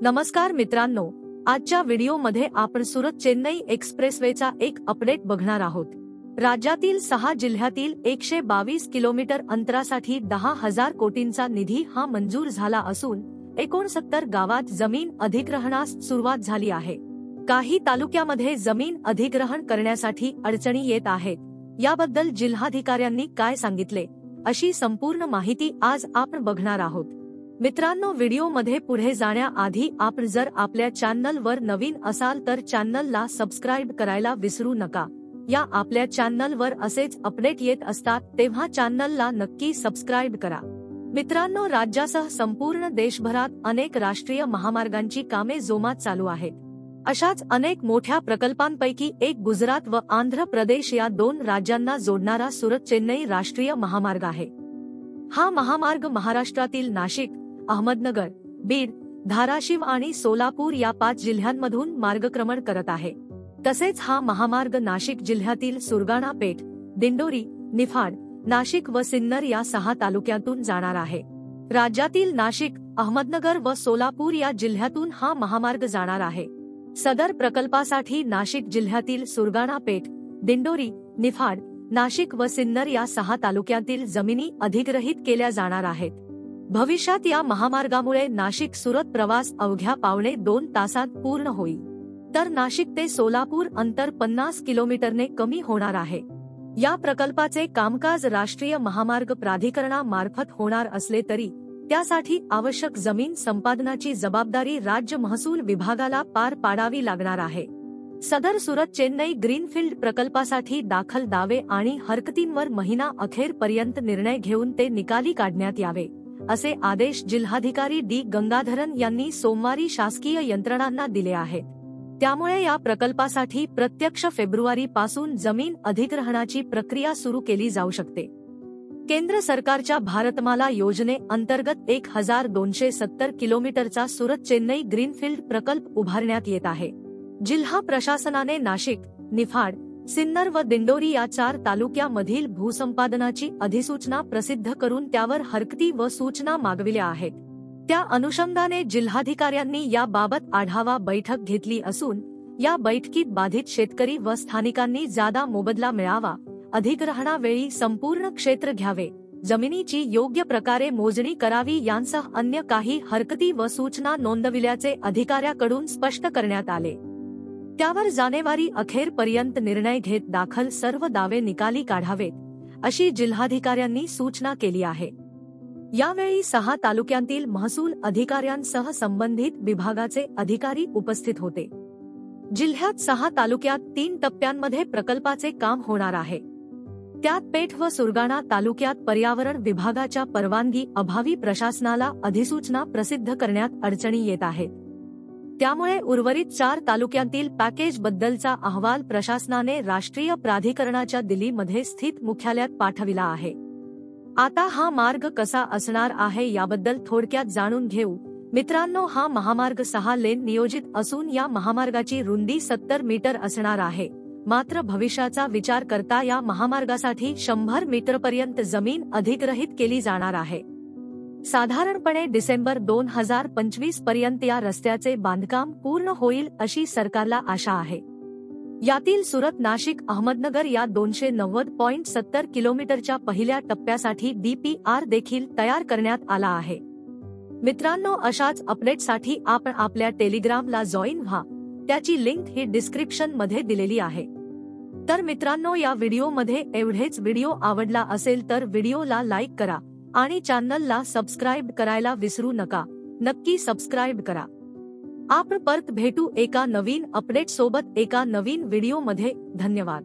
नमस्कार मित्रांनो, आजच्या व्हिडिओमध्ये आपण सुरत चेन्नई एक्सप्रेसवेचा एक अपडेट बघणार आहोत। राज्यातील 6 जिल्ह्यातील 122 किलोमीटर अंतरासाठी 10,000 कोटींचा निधी हा मंजूर झाला असून 69 गावात जमीन अधिग्रहणास सुरुवात झाली आहे। काही तालुक्यामध्ये जमीन अधिग्रहण करण्यासाठी अडचणी येत आहेत, याबद्दल जिल्हाधिकाऱ्यांनी काय सांगितले अशी संपूर्ण माहिती आज आपण बघणार आहोत। मित्रांनो, व्हिडिओमध्ये पुढे जाण्याआधी आपण जर आपल्या चॅनलवर नवीन असाल तर चॅनलला सबस्क्राइब करायला विसरू नका। या आपल्या चॅनलवर असेच अपडेट येत असतात, तेव्हा चॅनलला नक्की सबस्क्राइब करा। मित्रांनो, राज्यासह संपूर्ण देशभरात अनेक राष्ट्रीय महामार्गांची कामे जोमात चालू आहेत। अशाच अनेक मोठ्या प्रकल्पांपैकी एक गुजरात व आंध्र प्रदेश या 2 राज्यांना जोडणारा सुरत चेन्नई राष्ट्रीय महामार्ग आहे। हा महामार्ग महाराष्ट्रातील नाशिक, अहमदनगर, बीड, धाराशिव आणि सोलापूर या 5 जिल्ह्यांमधून मार्गक्रमण करत आहे। तसेच हा महामार्ग नाशिक जिल्ह्यातील सुरगाणा पेठ, दिंडोरी, निफाड, नाशिक व सिन्नर या 6 तालुक्यातून जाणार आहे। राज्यातील नाशिक, अहमदनगर व सोलापूर या जिल्ह्यातून हा महामार्ग जाणार आहे। सदर प्रकल्पासाठी नाशिक जिल्ह्यातील सुरगाणा पेठ, दिंडोरी, निफाड, नाशिक व सिन्नर या 6 तालुक्यातील जमिनी अधिग्रहित केल्या जाणार आहेत। भविष्यात या महामार्गामुळे नाशिक सुरत प्रवास अवघ्या 1.25 तासात पूर्ण होईल, तर नाशिक ते सोलापूर अंतर 50 किलोमीटरने कमी होणार आहे। या प्रकल्पाचे कामकाज राष्ट्रीय महामार्ग प्राधिकरणामार्फत होणार असले तरी त्यासाठी आवश्यक जमीन संपादनाची जबाबदारी राज्य महसूल विभागाला पार पाडावी लागणार आहे। सदर सुरत चेन्नई ग्रीनफील्ड प्रकल्पासाठी दाखल दावे आणि हरकतींवर महिना अखेरपर्यंत निर्णय घेऊन ते निकाली काढण्यात यावे, असे आदेश जिल्हाधिकारी डी. गंगाधरन यांनी सोमवारी शासकीय यंत्रणांना दिले आहेत। त्यामुळे या प्रकल्पासाठी प्रत्यक्ष फेब्रुवारी पासून जमीन अधिग्रहणाची प्रक्रिया सुरू केली जाऊ शकते। केंद्र सरकारच्या भारतमाला योजने अंतर्गत 1270 किलोमीटरचा सुरत चेन्नई ग्रीनफील्ड प्रकल्प उभारण्यात येत आहे। जिल्हा प्रशासनाने नाशिक, निफाड, सिन्नर व दिंडोरी या 4 तालुक्यामधील भूसंपादनाची अधिसूचना प्रसिद्ध करून त्यावर हरकती व सूचना मागविल्या आहेत। त्या अनुषंगाने जिल्हाधिकाऱ्यांनी याबाबत आढावा बैठक घेतली असून या बैठकीत बाधित शेतकरी व स्थानिकांनी जादा मोबदला मिळावा, अधिग्रहणावेळी संपूर्ण क्षेत्र घ्यावे, जमिनीची योग्य प्रकारे मोजणी करावी यांसह अन्य काही हरकती व सूचना नोंदविल्याचे अधिकाऱ्याकडून स्पष्ट करण्यात आले। त्यावर जानेवारी अखेरपर्यंत निर्णय घेत दाखल सर्व दावे निकाली काढावेत, अशी जिल्हाधिकाऱ्यांनी सूचना केली आहे। यावेळी 6 तालुक्यांतील महसूल अधिकाऱ्यांसह संबंधित विभागाचे अधिकारी उपस्थित होते। जिल्ह्यात 6 तालुक्यात 3 टप्प्यांमध्ये प्रकल्पाचे काम होणार आहे। त्यात पेठ व सुरगाणा तालुक्यात पर्यावरण विभागाच्या परवानगी अभावी प्रशासनाला अधिसूचना प्रसिद्ध करण्यात अडचणी येत आहेत। त्यामुळे उर्वरित 4 तालुक्यांतील पॅकेज बद्दलचा अहवाल प्रशासनाने राष्ट्रीय प्राधिकरणाच्या दिल्लीमध्ये स्थित मुख्यालयात पाठविला आहे। आता हा मार्ग कसा असणार आहे याबद्दल थोडक्यात जाणून घेऊ। मित्रांनो, हा महामार्ग 6 लेन नियोजित असून या महामार्गाची रुंदी 70 मीटर असणार आहे। मात्र भविष्याचा विचार करता या महामार्गासाठी 100 मीटरपर्यंत जमीन अधिग्रहित केली जाणार आहे। साधारणपणे डिसेंबर 2025 पर्यंत या रस्त्याचे बांधकाम पूर्ण होईल अशी सरकारला आशा आहे। यातील सुरत, नाशिक, अहमदनगर या 290.70 किलोमीटरच्या पहिल्या टप्प्यासाठी DPR देखील तयार करण्यात आला आहे। मित्रांनो, अशाच अपडेटसाठी आपण आपल्या टेलिग्रामला जॉईन व्हा, त्याची लिंक ही डिस्क्रिप्शन मध्ये दिलेली आहे। तर मित्रांनो, या व्हिडिओमध्ये एवढेच। व्हिडिओ आवडला असेल तर व्हिडिओला लाईक करा आणि चॅनलला सबस्क्राइब करायला विसरू नका। नक्की सबस्क्राइब करा। आपण परत भेटू एका नवीन अपडेट सोबत एका नवीन व्हिडिओमध्ये। धन्यवाद।